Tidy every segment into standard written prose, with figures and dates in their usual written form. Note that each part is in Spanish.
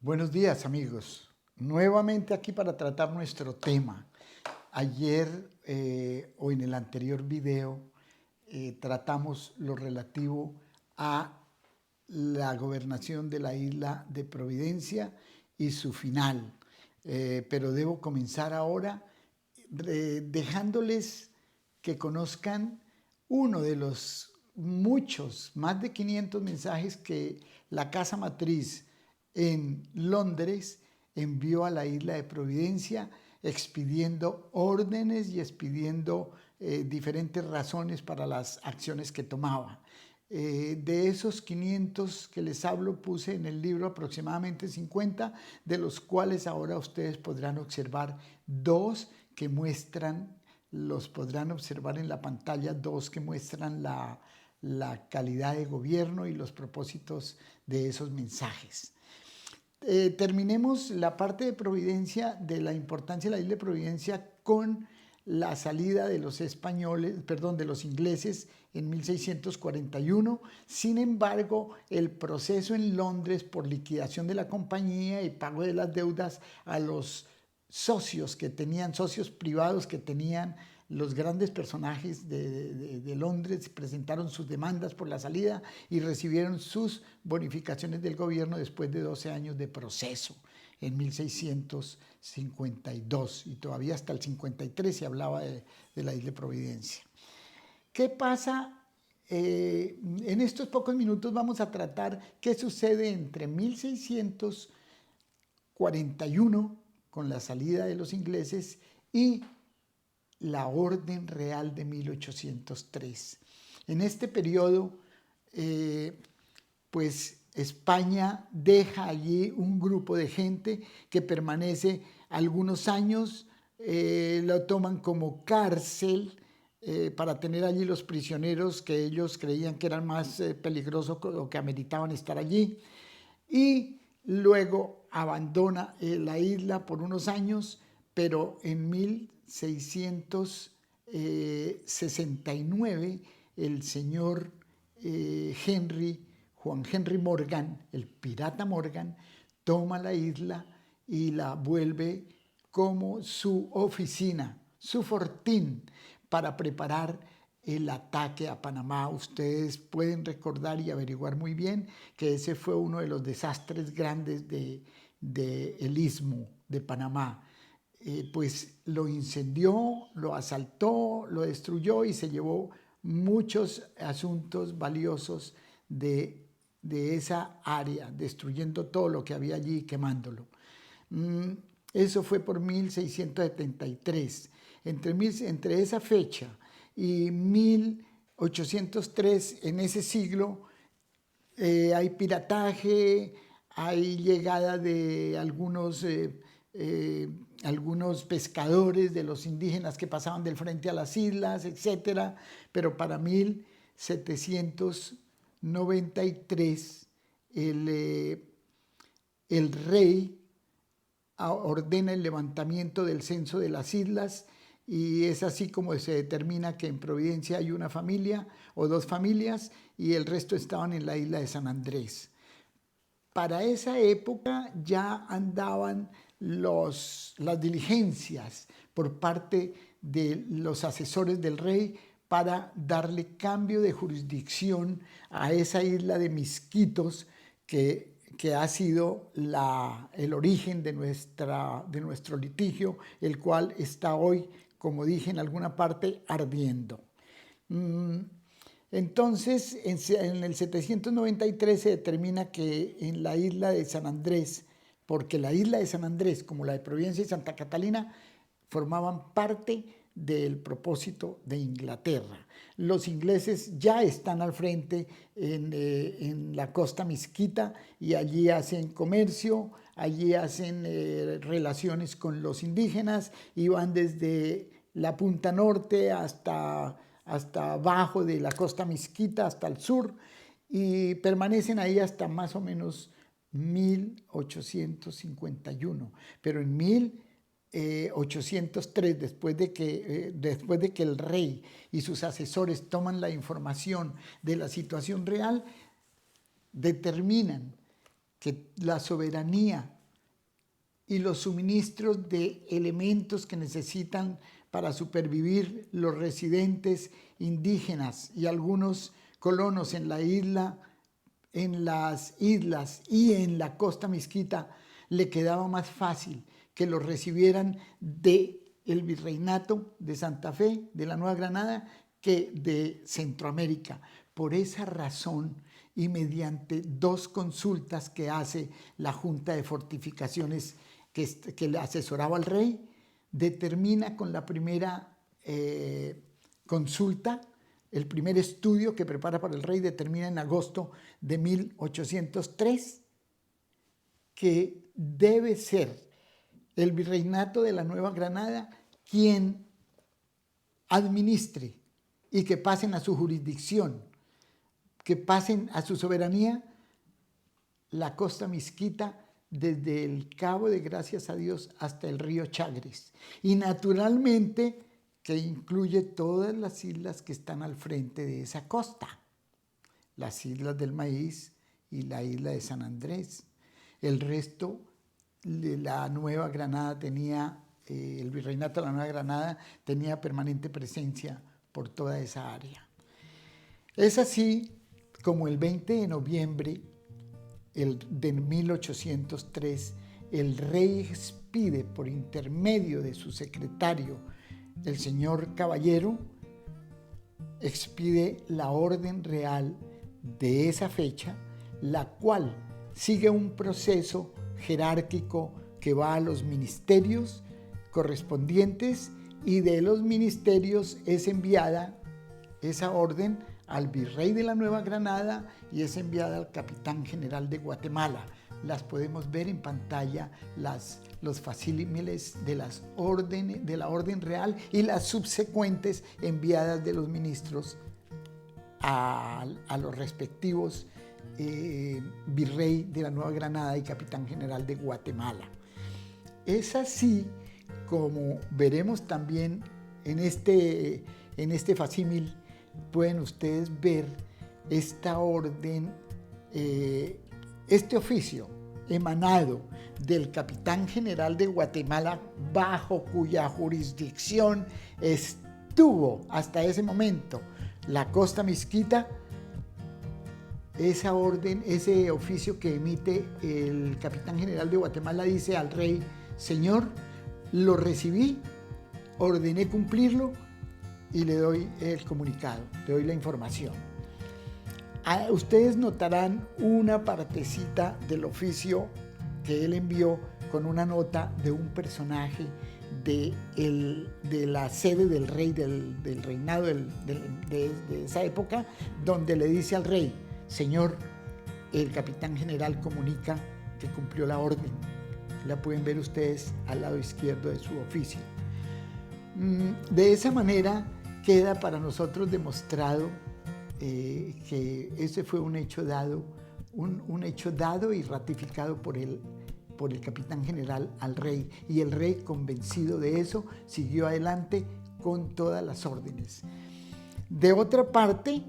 Buenos días, amigos. Nuevamente aquí para tratar nuestro tema. Ayer o en el anterior video tratamos lo relativo a la gobernación de la isla de Providencia y su final. Pero debo comenzar ahora dejándoles que conozcan uno de los muchos, más de 500 mensajes que la Casa Matriz en Londres envió a la isla de Providencia expidiendo órdenes y expidiendo diferentes razones para las acciones que tomaba. De esos 500 que les hablo, puse en el libro aproximadamente 50, de los cuales ahora ustedes podrán observar dos que muestran, los podrán observar en la pantalla, dos que muestran la calidad de gobierno y los propósitos de esos mensajes. Terminemos la parte de Providencia, de la importancia de la isla de Providencia, con la salida de los españoles, perdón, de los ingleses en 1641. Sin embargo, el proceso en Londres por liquidación de la compañía y pago de las deudas a los socios que tenían, socios privados que tenían los grandes personajes de Londres, presentaron sus demandas por la salida y recibieron sus bonificaciones del gobierno después de 12 años de proceso en 1652, y todavía hasta el 53 se hablaba de la isla de Providencia. ¿Qué pasa? En estos pocos minutos vamos a tratar qué sucede entre 1641 con la salida de los ingleses y la Orden Real de 1803. En este periodo, pues España deja allí un grupo de gente que permanece algunos años, lo toman como cárcel para tener allí los prisioneros que ellos creían que eran más peligrosos o que ameritaban estar allí, y luego abandona la isla por unos años, pero en 1669 el señor Juan Henry Morgan, el pirata Morgan, toma la isla y la vuelve como su oficina, su fortín, para preparar el ataque a Panamá. Ustedes pueden recordar y averiguar muy bien que ese fue uno de los desastres grandes del Istmo de Panamá. Pues lo incendió, lo asaltó, lo destruyó y se llevó muchos asuntos valiosos de esa área, destruyendo todo lo que había allí, quemándolo. Eso fue por 1673. Entre esa fecha y 1803, en ese siglo, hay pirataje, hay llegada de algunos pescadores de los indígenas que pasaban del frente a las islas, etc. Pero para 1793 el rey ordena el levantamiento del censo de las islas, y es así como se determina que en Providencia hay una familia o dos familias y el resto estaban en la isla de San Andrés. Para esa época ya andaban las diligencias por parte de los asesores del rey para darle cambio de jurisdicción a esa isla de Misquitos que ha sido el origen de nuestro litigio, el cual está hoy, como dije en alguna parte, ardiendo. Entonces, en el 793 se determina que en la isla de San Andrés, porque la isla de San Andrés, como la de Providencia y Santa Catalina, formaban parte del propósito de Inglaterra. Los ingleses ya están al frente en la costa Misquita y allí hacen comercio, allí hacen relaciones con los indígenas y van desde la punta norte hasta abajo de la costa Misquita, hasta el sur, y permanecen ahí hasta más o menos 1851. Pero en 1803, después de que el rey y sus asesores toman la información de la situación real, determinan que la soberanía y los suministros de elementos que necesitan para supervivir los residentes indígenas y algunos colonos en la isla, en las islas y en la costa Mixquita, le quedaba más fácil que los recibieran del Virreinato de Santa Fe, de la Nueva Granada, que de Centroamérica. Por esa razón, y mediante 2 consultas que hace la Junta de Fortificaciones que le asesoraba al rey, determina con la primera consulta, el primer estudio que prepara para el rey, determina en agosto de 1803 que debe ser el Virreinato de la Nueva Granada quien administre y que pasen a su jurisdicción, que pasen a su soberanía la costa Mixquita desde el Cabo de Gracias a Dios hasta el río Chagres. Y naturalmente que incluye todas las islas que están al frente de esa costa, las Islas del Maíz y la isla de San Andrés. El resto de la Nueva Granada tenía, el Virreinato de la Nueva Granada tenía permanente presencia por toda esa área. Es así como el 20 de noviembre de 1803, el rey expide por intermedio de su secretario, el señor Caballero, expide la orden real de esa fecha, la cual sigue un proceso jerárquico que va a los ministerios correspondientes y de los ministerios es enviada esa orden al virrey de la Nueva Granada y es enviada al capitán general de Guatemala. Las podemos ver en pantalla, los facímiles de las órdenes, de la orden real y las subsecuentes enviadas de los ministros a los respectivos virrey de la Nueva Granada y capitán general de Guatemala. Es así como veremos también en este facímil, pueden ustedes ver esta orden, este oficio emanado del capitán general de Guatemala, bajo cuya jurisdicción estuvo hasta ese momento la costa Mixquita. Esa orden, ese oficio que emite el capitán general de Guatemala dice al rey: señor, lo recibí, ordené cumplirlo y le doy el comunicado, le doy la información. Ustedes notarán una partecita del oficio que él envió con una nota de un personaje de la sede del rey, del reinado de esa época, donde le dice al rey: señor, el capitán general comunica que cumplió la orden. La pueden ver ustedes al lado izquierdo de su oficio. De esa manera queda para nosotros demostrado que ese fue un hecho dado, un hecho dado y ratificado por el capitán general al rey, y el rey, convencido de eso, siguió adelante con todas las órdenes. De otra parte,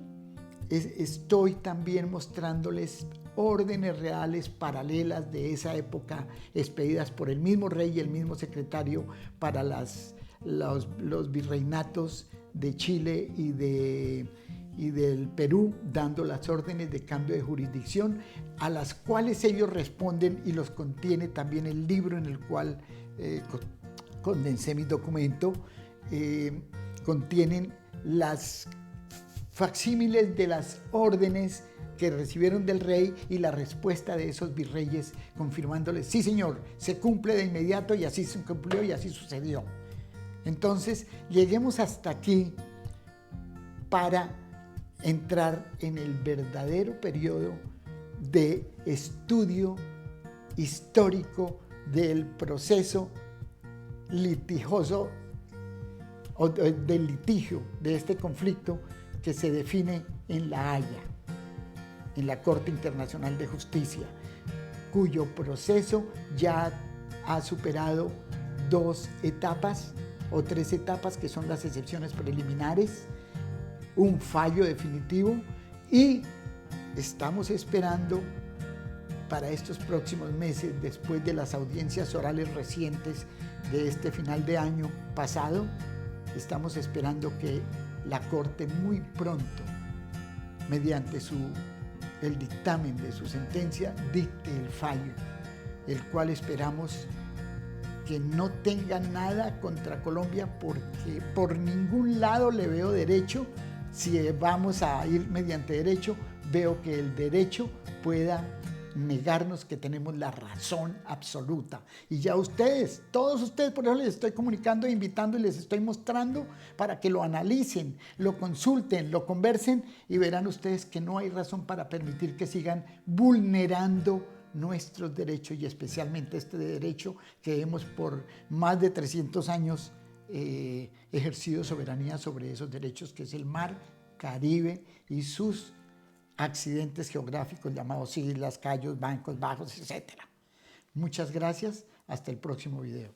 estoy también mostrándoles órdenes reales paralelas de esa época, expedidas por el mismo rey y el mismo secretario para los virreinatos de Chile y del Perú, dando las órdenes de cambio de jurisdicción, a las cuales ellos responden, y los contiene también el libro en el cual condensé mi documento. Contienen las facsímiles de las órdenes que recibieron del rey y la respuesta de esos virreyes confirmándoles: sí señor, se cumple de inmediato, y así se cumplió y así sucedió. Entonces, lleguemos hasta aquí para entrar en el verdadero periodo de estudio histórico del proceso litigioso o del litigio de este conflicto que se define en La Haya, en la Corte Internacional de Justicia, cuyo proceso ya ha superado 2 etapas o 3 etapas, que son las excepciones preliminares, un fallo definitivo, y estamos esperando para estos próximos meses, después de las audiencias orales recientes de este final de año pasado, estamos esperando que la Corte muy pronto, mediante el dictamen de su sentencia, dicte el fallo, el cual esperamos que no tenga nada contra Colombia, porque por ningún lado le veo derecho. Si vamos a ir mediante derecho, veo que el derecho pueda negarnos que tenemos la razón absoluta. Y ya ustedes, todos ustedes, por eso les estoy comunicando, invitando y les estoy mostrando para que lo analicen, lo consulten, lo conversen y verán ustedes que no hay razón para permitir que sigan vulnerando nuestros derechos, y especialmente este derecho que hemos por más de 300 años ejercido soberanía sobre esos derechos, que es el mar Caribe y sus accidentes geográficos llamados islas, cayos, bancos, bajos, etc. Muchas gracias. Hasta el próximo video.